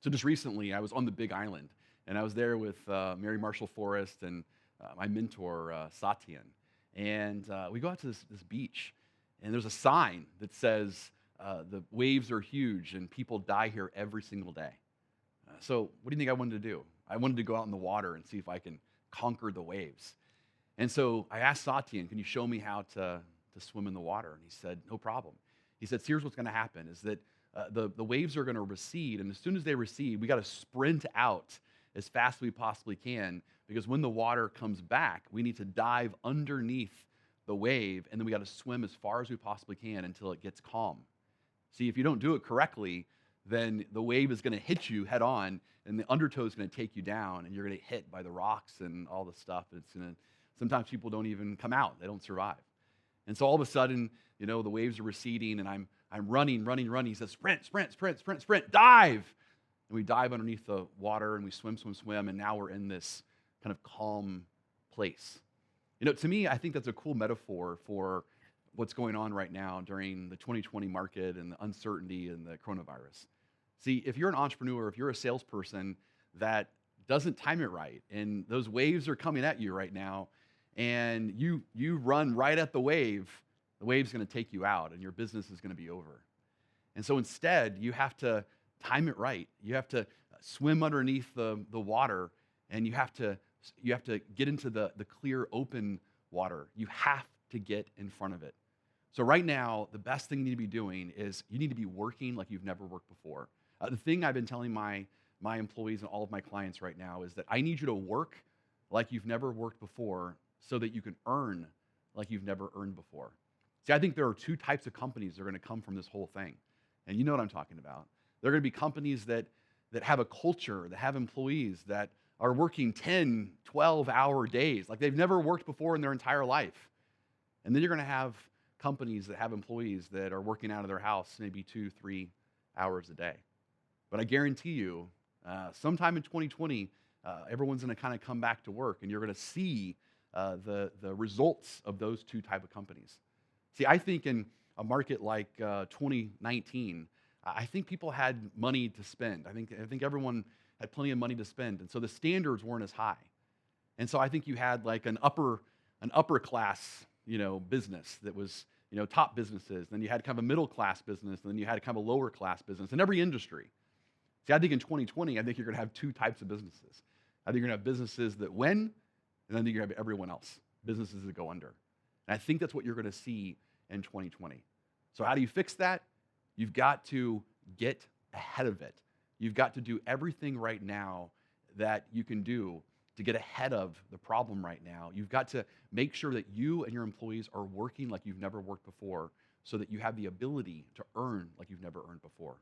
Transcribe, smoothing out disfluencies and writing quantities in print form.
So just recently, I was on the Big Island, and I was there with Mary Marshall Forrest and my mentor, Satyan. And we go out to this beach, and there's a sign that says, the waves are huge and people die here every single day. So what do you think I wanted to do? I wanted to go out in the water and see if I can conquer the waves. And so I asked Satyan, can you show me how to swim in the water? And he said, no problem. He said, here's what's going to happen is that the waves are going to recede. And as soon as they recede, we got to sprint out as fast as we possibly can because when the water comes back, we need to dive underneath the wave and then we got to swim as far as we possibly can until it gets calm. See, if you don't do it correctly, then the wave is going to hit you head on and the undertow is going to take you down and you're going to get hit by the rocks and all the stuff. It's going to, sometimes people don't even come out. They don't survive. And so all of a sudden, the waves are receding and I'm running, running, running. He says, sprint, sprint, sprint, sprint, sprint, dive. And we dive underneath the water and we swim, swim, swim. And now we're in this kind of calm place. To me, I think that's a cool metaphor for what's going on right now during the 2020 market and the uncertainty and the coronavirus. See, if you're an entrepreneur, if you're a salesperson that doesn't time it right and those waves are coming at you right now and you run right at the wave's going to take you out and your business is going to be over. And so instead, you have to time it right. You have to swim underneath the water and you have to get into the clear, open water. You have to get in front of it. So right now, the best thing you need to be doing is you need to be working like you've never worked before. The thing I've been telling my employees and all of my clients right now is that I need you to work like you've never worked before so that you can earn like you've never earned before. See, I think there are two types of companies that are going to come from this whole thing. And you know what I'm talking about. There are going to be companies that have a culture, that have employees that are working 10, 12-hour days like they've never worked before in their entire life. And then you're going to have companies that have employees that are working out of their house maybe 2, 3 hours a day. But I guarantee you, sometime in 2020, everyone's going to kind of come back to work, and you're going to see the results of those two type of companies. See, I think in a market like 2019, I think people had money to spend. I think everyone had plenty of money to spend, and so the standards weren't as high. And so I think you had like an upper class, business that was, top businesses. Then you had kind of a middle class business, and then you had kind of a lower class business in every industry. See, I think in 2020, I think you're going to have two types of businesses. I think you're going to have businesses that win, and I think you're going to have everyone else, businesses that go under. And I think that's what you're going to see in 2020. So how do you fix that? You've got to get ahead of it. You've got to do everything right now that you can do to get ahead of the problem right now. You've got to make sure that you and your employees are working like you've never worked before so that you have the ability to earn like you've never earned before.